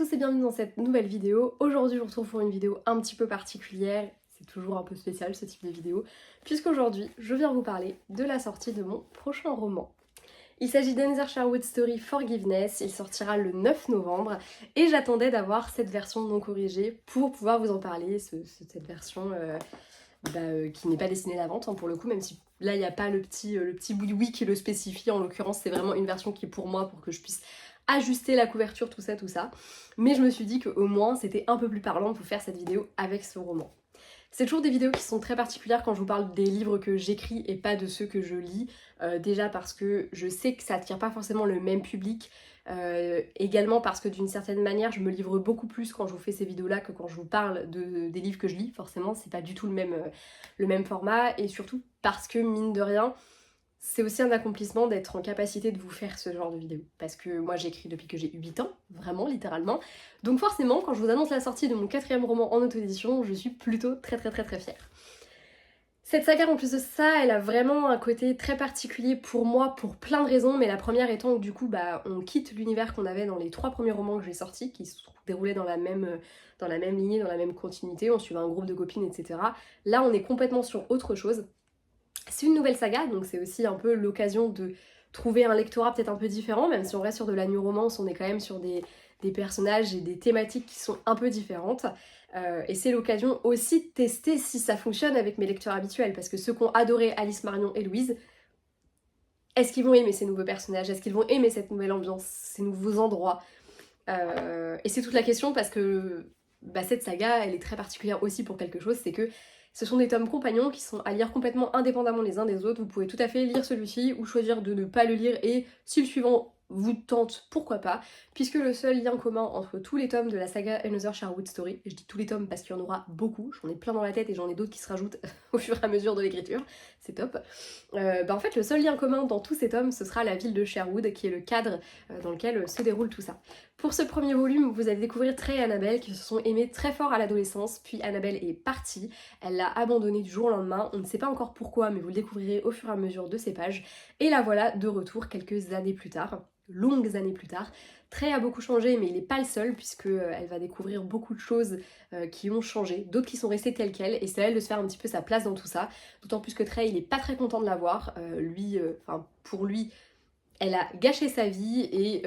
tous et bienvenue dans cette nouvelle vidéo. Aujourd'hui je vous retrouve pour une vidéo un petit peu particulière, c'est toujours un peu spécial ce type de vidéo, puisqu'aujourd'hui je viens vous parler de la sortie de mon prochain roman. Il s'agit d'Another Sherwood Story Forgiveness, il sortira le 9 novembre et j'attendais d'avoir cette version non corrigée pour pouvoir vous en parler, cette version qui n'est pas destinée à la vente pour le coup, même si là il n'y a pas le petit boui-boui qui le spécifie, en l'occurrence c'est vraiment une version qui est pour moi, pour que je puisse ajuster la couverture, tout ça. Mais je me suis dit qu'au moins c'était un peu plus parlant de vous faire cette vidéo avec ce roman. C'est toujours des vidéos qui sont très particulières quand je vous parle des livres que j'écris et pas de ceux que je lis. Déjà parce que je sais que ça attire pas forcément le même public. Également parce que d'une certaine manière je me livre beaucoup plus quand je vous fais ces vidéos là que quand je vous parle des livres que je lis. Forcément c'est pas du tout le même format, et surtout parce que mine de rien c'est aussi un accomplissement d'être en capacité de vous faire ce genre de vidéo. Parce que moi j'écris depuis que j'ai 8 ans, vraiment littéralement. Donc forcément quand je vous annonce la sortie de mon 4e roman en auto-édition, je suis plutôt très fière. Cette saga en plus de ça, elle a vraiment un côté très particulier pour moi pour plein de raisons, mais la première étant que du coup on quitte l'univers qu'on avait dans les 3 premiers romans que j'ai sortis, qui se déroulaient dans la même lignée, dans la même continuité, on suivait un groupe de copines, etc. Là on est complètement sur autre chose. C'est une nouvelle saga, donc c'est aussi un peu l'occasion de trouver un lectorat peut-être un peu différent, même si on reste sur de la new romance, on est quand même sur des personnages et des thématiques qui sont un peu différentes. Et c'est l'occasion aussi de tester si ça fonctionne avec mes lecteurs habituels, parce que ceux qui ont adoré Alice, Marion et Louise, est-ce qu'ils vont aimer ces nouveaux personnages? Est-ce qu'ils vont aimer cette nouvelle ambiance, ces nouveaux endroits? Et c'est toute la question, parce que cette saga, elle est très particulière aussi pour quelque chose, c'est que ce sont des tomes compagnons qui sont à lire complètement indépendamment les uns des autres. Vous pouvez tout à fait lire celui-ci ou choisir de ne pas le lire, et si le suivant vous tente, pourquoi pas, puisque le seul lien commun entre tous les tomes de la saga Another Sherwood Story, et je dis tous les tomes parce qu'il y en aura beaucoup, j'en ai plein dans la tête et j'en ai d'autres qui se rajoutent au fur et à mesure de l'écriture, c'est top. En fait le seul lien commun dans tous ces tomes, ce sera la ville de Sherwood, qui est le cadre dans lequel se déroule tout ça. Pour ce premier volume, vous allez découvrir Trey et Annabelle qui se sont aimés très fort à l'adolescence, puis Annabelle est partie, elle l'a abandonné du jour au lendemain, on ne sait pas encore pourquoi, mais vous le découvrirez au fur et à mesure de ces pages, et la voilà de retour quelques années plus tard, longues années plus tard. Trey a beaucoup changé, mais il n'est pas le seul, puisque elle va découvrir beaucoup de choses qui ont changé, d'autres qui sont restées telles quelles, et c'est à elle de se faire un petit peu sa place dans tout ça, d'autant plus que Trey il est pas très content de la voir, pour lui, elle a gâché sa vie et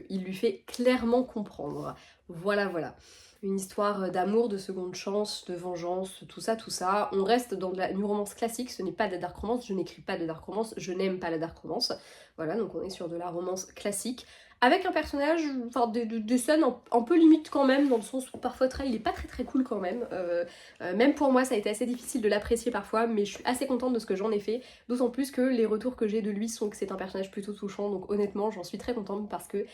il lui fait clairement comprendre. Voilà. Une histoire d'amour, de seconde chance, de vengeance, tout ça. On reste dans de la new romance classique, ce n'est pas de la dark romance, je n'écris pas de dark romance, je n'aime pas la dark romance. Voilà, donc on est sur de la romance classique. Avec un personnage, des scènes un peu limite quand même, dans le sens où parfois Trey il est pas très cool quand même. Même pour moi ça a été assez difficile de l'apprécier parfois, mais je suis assez contente de ce que j'en ai fait. D'autant plus que les retours que j'ai de lui sont que c'est un personnage plutôt touchant, donc honnêtement j'en suis très contente parce que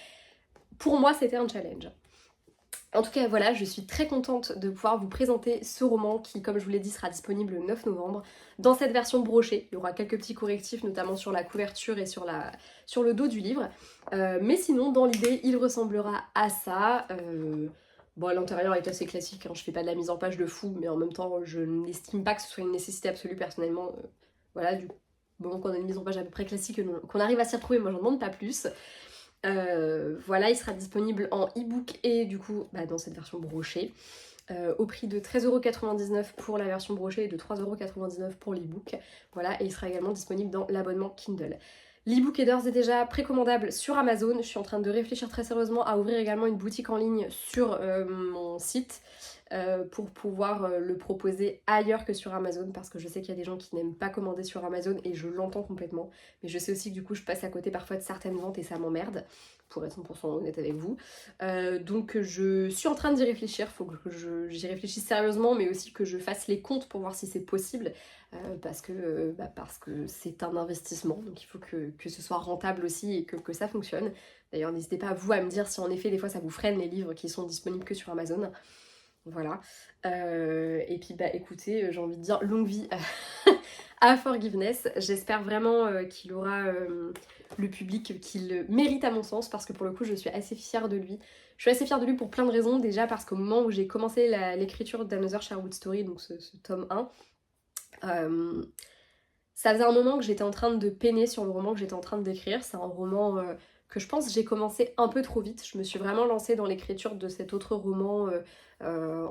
pour moi c'était un challenge. En tout cas voilà, je suis très contente de pouvoir vous présenter ce roman qui, comme je vous l'ai dit, sera disponible le 9 novembre dans cette version brochée. Il y aura quelques petits correctifs, notamment sur la couverture et sur le dos du livre. Mais sinon, dans l'idée, il ressemblera à ça. Bon, l'intérieur est assez classique, hein, je fais pas de la mise en page de fou, mais en même temps, je n'estime pas que ce soit une nécessité absolue personnellement. Voilà, du moment qu'on a une mise en page à peu près classique, qu'on arrive à s'y retrouver, moi j'en demande pas plus. Voilà, il sera disponible en e-book et du coup dans cette version brochée, au prix de 13,99€ pour la version brochée et de 3,99€ pour l'e-book. Voilà, et il sera également disponible dans l'abonnement Kindle. L'e-book est d'ores et déjà précommandable sur Amazon. Je suis en train de réfléchir très sérieusement à ouvrir également une boutique en ligne sur mon site pour pouvoir le proposer ailleurs que sur Amazon, parce que je sais qu'il y a des gens qui n'aiment pas commander sur Amazon et je l'entends complètement, mais je sais aussi que du coup je passe à côté parfois de certaines ventes et ça m'emmerde, pour être 100% honnête avec vous. Donc je suis en train d'y réfléchir, faut que j'y réfléchisse sérieusement, mais aussi que je fasse les comptes pour voir si c'est possible, parce que c'est un investissement, donc il faut que ce soit rentable aussi et que ça fonctionne. D'ailleurs n'hésitez pas vous à me dire si en effet des fois ça vous freine les livres qui sont disponibles que sur Amazon. Voilà. Et puis écoutez, j'ai envie de dire longue vie à Forgiveness. J'espère vraiment qu'il aura le public qu'il mérite à mon sens, parce que pour le coup je suis assez fière de lui. Je suis assez fière de lui pour plein de raisons. Déjà parce qu'au moment où j'ai commencé l'écriture d'Another Sherwood Story, donc ce tome 1, Ça faisait un moment que j'étais en train de peiner sur le roman que j'étais en train d'écrire. C'est un roman que je pense j'ai commencé un peu trop vite. Je me suis vraiment lancée dans l'écriture de cet autre roman euh,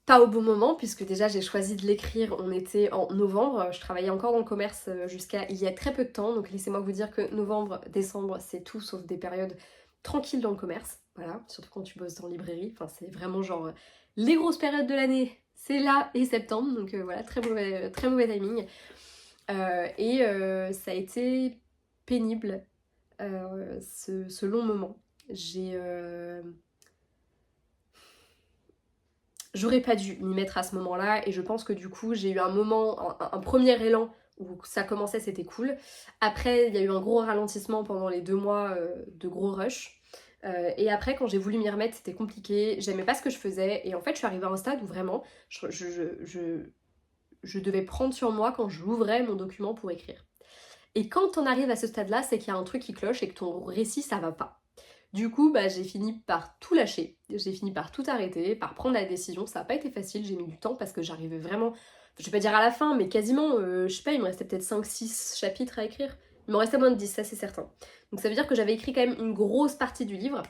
pas au bon moment, puisque déjà j'ai choisi de l'écrire, on était en novembre, je travaillais encore dans le commerce jusqu'à il y a très peu de temps, donc laissez-moi vous dire que novembre, décembre, c'est tout sauf des périodes tranquilles dans le commerce, voilà, surtout quand tu bosses dans librairie, enfin c'est vraiment genre les grosses périodes de l'année, c'est là et septembre, donc voilà, très mauvais timing. Ça a été pénible ce long moment. J'aurais pas dû m'y mettre à ce moment-là et je pense que du coup j'ai eu un moment, un premier élan où ça commençait, c'était cool. Après il y a eu un gros ralentissement pendant les 2 mois de gros rush. Et après quand j'ai voulu m'y remettre c'était compliqué, j'aimais pas ce que je faisais et en fait je suis arrivée à un stade où vraiment je devais prendre sur moi quand j'ouvrais mon document pour écrire. Et quand on arrive à ce stade-là, c'est qu'il y a un truc qui cloche et que ton récit ça va pas. Du coup, j'ai fini par tout lâcher, j'ai fini par tout arrêter, par prendre la décision. Ça n'a pas été facile, j'ai mis du temps parce que j'arrivais vraiment, je vais pas dire à la fin, mais quasiment, je sais pas, il me restait peut-être 5-6 chapitres à écrire. Il me restait moins de 10, ça c'est certain. Donc ça veut dire que j'avais écrit quand même une grosse partie du livre.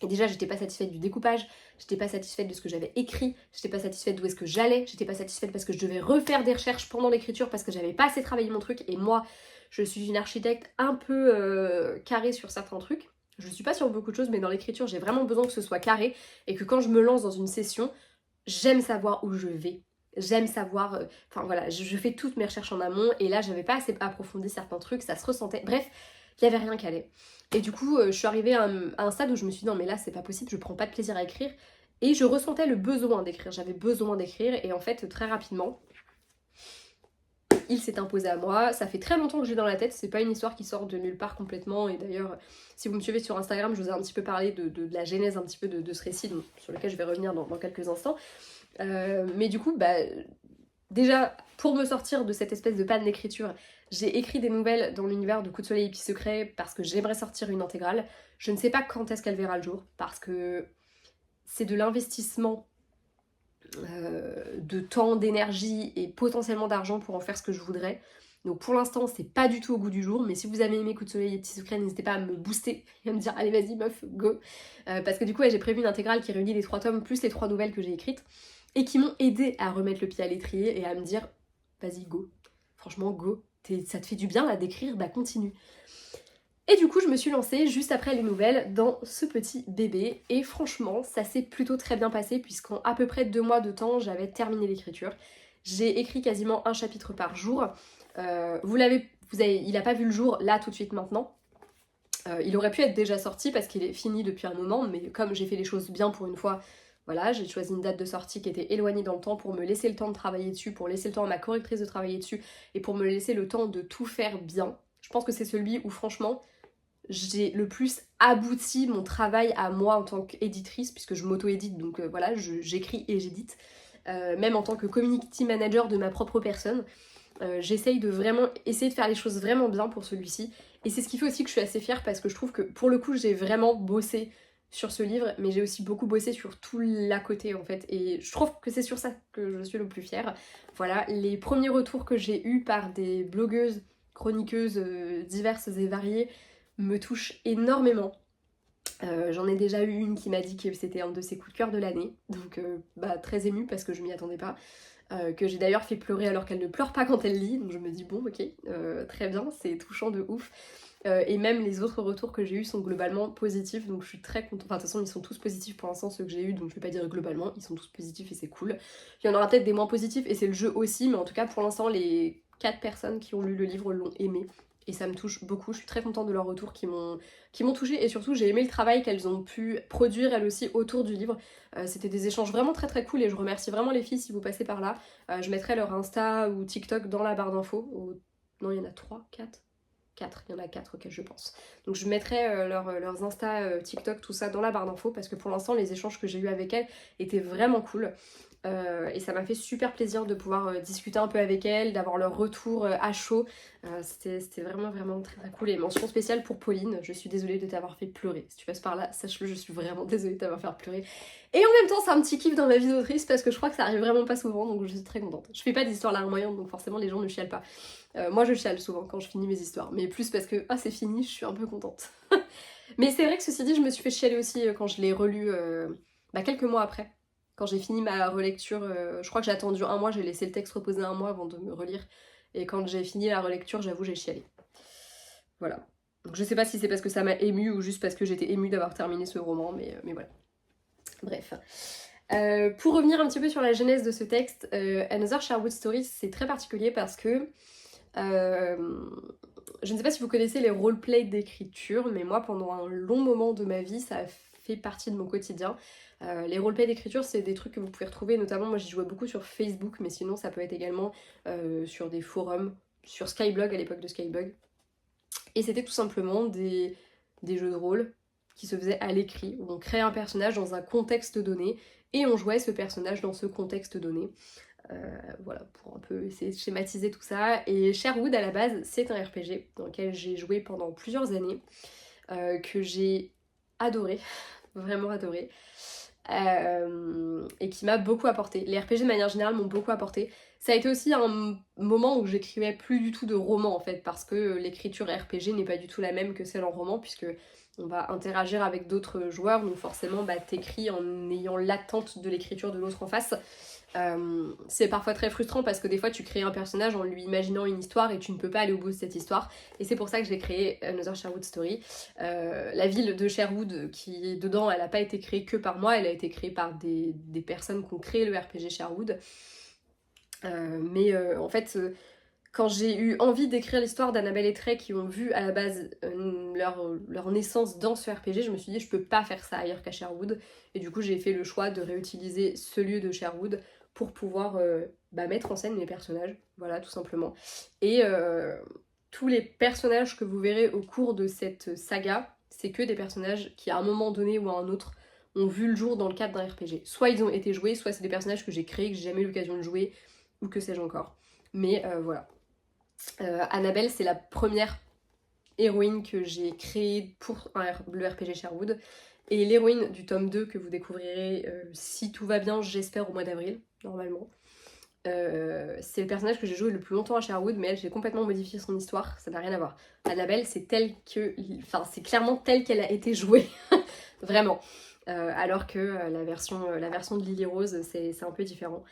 Et déjà, j'étais pas satisfaite du découpage, j'étais pas satisfaite de ce que j'avais écrit, j'étais pas satisfaite d'où est-ce que j'allais, j'étais pas satisfaite parce que je devais refaire des recherches pendant l'écriture parce que j'avais pas assez travaillé mon truc. Et moi, je suis une architecte un peu carrée sur certains trucs. Je suis pas sur beaucoup de choses, mais dans l'écriture, j'ai vraiment besoin que ce soit carré et que quand je me lance dans une session, j'aime savoir où je vais. J'aime savoir, enfin voilà, je fais toutes mes recherches en amont et là j'avais pas assez approfondi certains trucs, ça se ressentait. Bref, il y avait rien qui allait. Et du coup, je suis arrivée à un stade où je me suis dit non mais là c'est pas possible, je prends pas de plaisir à écrire. Et je ressentais le besoin d'écrire, j'avais besoin d'écrire et en fait très rapidement, il s'est imposé à moi. Ça fait très longtemps que j'ai dans la tête, c'est pas une histoire qui sort de nulle part complètement. Et d'ailleurs, si vous me suivez sur Instagram, je vous ai un petit peu parlé de la genèse un petit peu de ce récit, donc, sur lequel je vais revenir dans quelques instants. Mais du coup, déjà, pour me sortir de cette espèce de panne d'écriture, j'ai écrit des nouvelles dans l'univers de Coup de Soleil et Petits Secrets parce que j'aimerais sortir une intégrale. Je ne sais pas quand est-ce qu'elle verra le jour parce que c'est de l'investissement de temps, d'énergie et potentiellement d'argent pour en faire ce que je voudrais. Donc pour l'instant, c'est pas du tout au goût du jour, mais si vous avez aimé Coup de Soleil et Petits Secrets, n'hésitez pas à me booster et à me dire allez vas-y meuf, go. Parce que du coup, ouais, j'ai prévu une intégrale qui réunit les 3 tomes plus les 3 nouvelles que j'ai écrites et qui m'ont aidé à remettre le pied à l'étrier et à me dire vas-y go. Franchement go, ça te fait du bien là d'écrire, continue. Et du coup, je me suis lancée juste après les nouvelles dans ce petit bébé. Et franchement, ça s'est plutôt très bien passé puisqu'en à peu près 2 mois de temps, j'avais terminé l'écriture. J'ai écrit quasiment un chapitre par jour. Il n'a pas vu le jour là tout de suite maintenant. Il aurait pu être déjà sorti parce qu'il est fini depuis un moment, mais comme j'ai fait les choses bien pour une fois, voilà, j'ai choisi une date de sortie qui était éloignée dans le temps pour me laisser le temps de travailler dessus, pour laisser le temps à ma correctrice de travailler dessus et pour me laisser le temps de tout faire bien. Je pense que c'est celui où franchement j'ai le plus abouti mon travail à moi en tant qu'éditrice, puisque je m'auto-édite, donc voilà, j'écris et j'édite. Même en tant que community manager de ma propre personne, j'essaye de vraiment essayer de faire les choses vraiment bien pour celui-ci. Et c'est ce qui fait aussi que je suis assez fière parce que je trouve que pour le coup j'ai vraiment bossé sur ce livre, mais j'ai aussi beaucoup bossé sur tout l'à côté en fait. Et je trouve que c'est sur ça que je suis le plus fière. Voilà, les premiers retours que j'ai eus par des blogueuses, chroniqueuses diverses et variées me touchent énormément. J'en ai déjà eu une qui m'a dit que c'était un de ses coups de cœur de l'année, donc très émue parce que je m'y attendais pas. Que j'ai d'ailleurs fait pleurer alors qu'elle ne pleure pas quand elle lit, donc je me dis bon ok, très bien, c'est touchant de ouf. Et même les autres retours que j'ai eus sont globalement positifs, donc je suis très contente. Enfin de toute façon ils sont tous positifs pour l'instant ceux que j'ai eus, donc je vais pas dire globalement, ils sont tous positifs et c'est cool. Il y en aura peut-être des moins positifs et c'est le jeu aussi, mais en tout cas pour l'instant les 4 personnes qui ont lu le livre l'ont aimé. Et ça me touche beaucoup, je suis très contente de leurs retours qui m'ont touchée et surtout j'ai aimé le travail qu'elles ont pu produire elles aussi autour du livre. C'était des échanges vraiment très très cool et je remercie vraiment les filles si vous passez par là. Je mettrai leur Insta ou TikTok dans la barre d'infos. Non, il y en a 3, 4 4, il y en a 4 auxquels je pense. Donc je mettrai leurs Insta, TikTok, tout ça dans la barre d'infos parce que pour l'instant les échanges que j'ai eu avec elles étaient vraiment cool. et ça m'a fait super plaisir de pouvoir discuter un peu avec elles, d'avoir leur retour à chaud. C'était vraiment vraiment très très cool. Et mention spéciale pour Pauline, je suis désolée de t'avoir fait pleurer. Si tu passes par là, sache-le, je suis vraiment désolée de t'avoir fait pleurer. Et en même temps c'est un petit kiff dans ma vie d'autrice parce que je crois que ça arrive vraiment pas souvent, donc je suis très contente. Je fais pas d'histoire larmoyante, donc forcément les gens ne chialent pas. Moi je chiale souvent quand je finis mes histoires, mais plus parce que c'est fini, je suis un peu contente. Mais c'est vrai que ceci dit, je me suis fait chialer aussi quand je l'ai relu quelques mois après. Quand j'ai fini ma relecture, je crois que j'ai attendu un mois, j'ai laissé le texte reposer un mois avant de me relire. Et quand j'ai fini la relecture, j'avoue, j'ai chialé. Voilà. Donc je sais pas si c'est parce que ça m'a émue ou juste parce que j'étais émue d'avoir terminé ce roman, mais voilà. Bref. Pour revenir un petit peu sur la genèse de ce texte, Another Sherwood Story, c'est très particulier parce que je ne sais pas si vous connaissez les roleplays d'écriture, mais moi pendant un long moment de ma vie, ça a fait partie de mon quotidien. Les roleplays d'écriture, c'est des trucs que vous pouvez retrouver, notamment moi j'y jouais beaucoup sur Facebook, mais sinon ça peut être également sur des forums, sur Skyblog à l'époque de Skyblog. Et c'était tout simplement des jeux de rôle qui se faisaient à l'écrit, où on créait un personnage dans un contexte donné, et on jouait ce personnage dans ce contexte donné. Voilà, pour un peu essayer de schématiser tout ça. Et Sherwood, à la base, c'est un RPG dans lequel j'ai joué pendant plusieurs années, que j'ai adoré, vraiment adoré, et qui m'a beaucoup apporté. Les RPG de manière générale m'ont beaucoup apporté. Ça a été aussi un moment où j'écrivais plus du tout de romans en fait, parce que l'écriture RPG n'est pas du tout la même que celle en roman, puisque on va interagir avec d'autres joueurs, donc forcément t'écris en ayant l'attente de l'écriture de l'autre en face. C'est parfois très frustrant parce que des fois tu crées un personnage en lui imaginant une histoire et tu ne peux pas aller au bout de cette histoire, et c'est pour ça que j'ai créé Another Sherwood Story. La ville de Sherwood qui est dedans, elle n'a pas été créée que par moi, elle a été créée par des personnes qui ont créé le RPG Sherwood. En fait, quand j'ai eu envie d'écrire l'histoire d'Annabelle et Trey qui ont vu à la base leur naissance dans ce RPG, je me suis dit je peux pas faire ça ailleurs qu'à Sherwood, et du coup j'ai fait le choix de réutiliser ce lieu de Sherwood pour pouvoir mettre en scène mes personnages, voilà tout simplement. Et tous les personnages que vous verrez au cours de cette saga, c'est que des personnages qui à un moment donné ou à un autre ont vu le jour dans le cadre d'un RPG. Soit ils ont été joués, soit c'est des personnages que j'ai créés, que j'ai jamais eu l'occasion de jouer, ou que sais-je encore. Mais voilà. Annabelle, c'est la première héroïne que j'ai créée pour le RPG Sherwood, et l'héroïne du tome 2 que vous découvrirez si tout va bien, j'espère au mois d'avril, normalement. C'est le personnage que j'ai joué le plus longtemps à Sherwood, mais elle, j'ai complètement modifié son histoire, ça n'a rien à voir. Annabelle, c'est c'est clairement telle qu'elle a été jouée, vraiment. Alors que la version de Lily Rose, c'est un peu différent.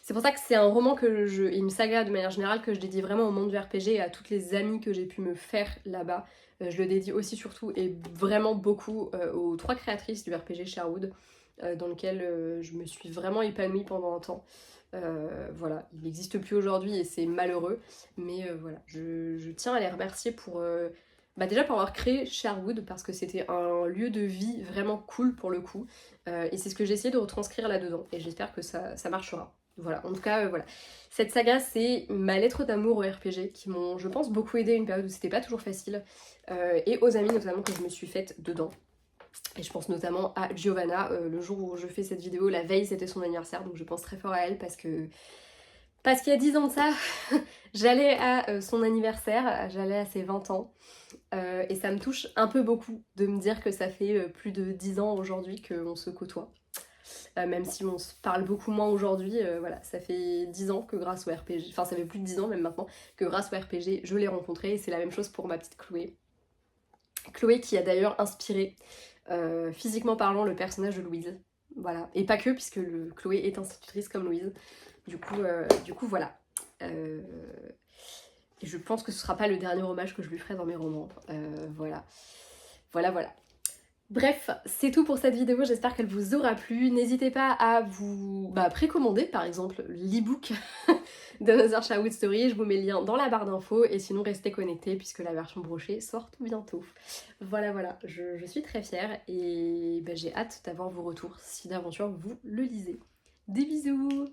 C'est pour ça que c'est un roman et une saga de manière générale que je dédie vraiment au monde du RPG et à toutes les amies que j'ai pu me faire là-bas. Je le dédie aussi surtout et vraiment beaucoup aux 3 créatrices du RPG Sherwood, dans lequel je me suis vraiment épanouie pendant un temps. Voilà, il n'existe plus aujourd'hui et c'est malheureux, mais voilà, je tiens à les remercier pour... déjà pour avoir créé Sherwood, parce que c'était un lieu de vie vraiment cool pour le coup, et c'est ce que j'ai essayé de retranscrire là-dedans, et j'espère que ça marchera. Voilà, en tout cas, voilà. Cette saga, c'est ma lettre d'amour au RPG, qui m'ont, je pense, beaucoup aidé à une période où c'était pas toujours facile, et aux amis notamment que je me suis faite dedans. Et je pense notamment à Giovanna, le jour où je fais cette vidéo, la veille c'était son anniversaire, donc je pense très fort à elle parce qu'il y a 10 ans de ça, j'allais à son anniversaire, j'allais à ses 20 ans, et ça me touche un peu beaucoup de me dire que ça fait plus de 10 ans aujourd'hui qu'on se côtoie. Même si on se parle beaucoup moins aujourd'hui, voilà, ça fait 10 ans que grâce au RPG, enfin ça fait plus de 10 ans même maintenant, que grâce au RPG je l'ai rencontrée, et c'est la même chose pour ma petite Chloé. Chloé qui a d'ailleurs inspiré, physiquement parlant, le personnage de Louise. Voilà, et pas que, puisque Chloé est institutrice comme Louise. Du coup voilà. Et je pense que ce sera pas le dernier hommage que je lui ferai dans mes romans. Voilà. Voilà. Bref, c'est tout pour cette vidéo, j'espère qu'elle vous aura plu. N'hésitez pas à vous précommander par exemple l'e-book d'Another Sherwood Story, je vous mets le lien dans la barre d'infos, et sinon restez connectés puisque la version brochée sort tout bientôt. Voilà, je suis très fière et j'ai hâte d'avoir vos retours si d'aventure vous le lisez. Des bisous!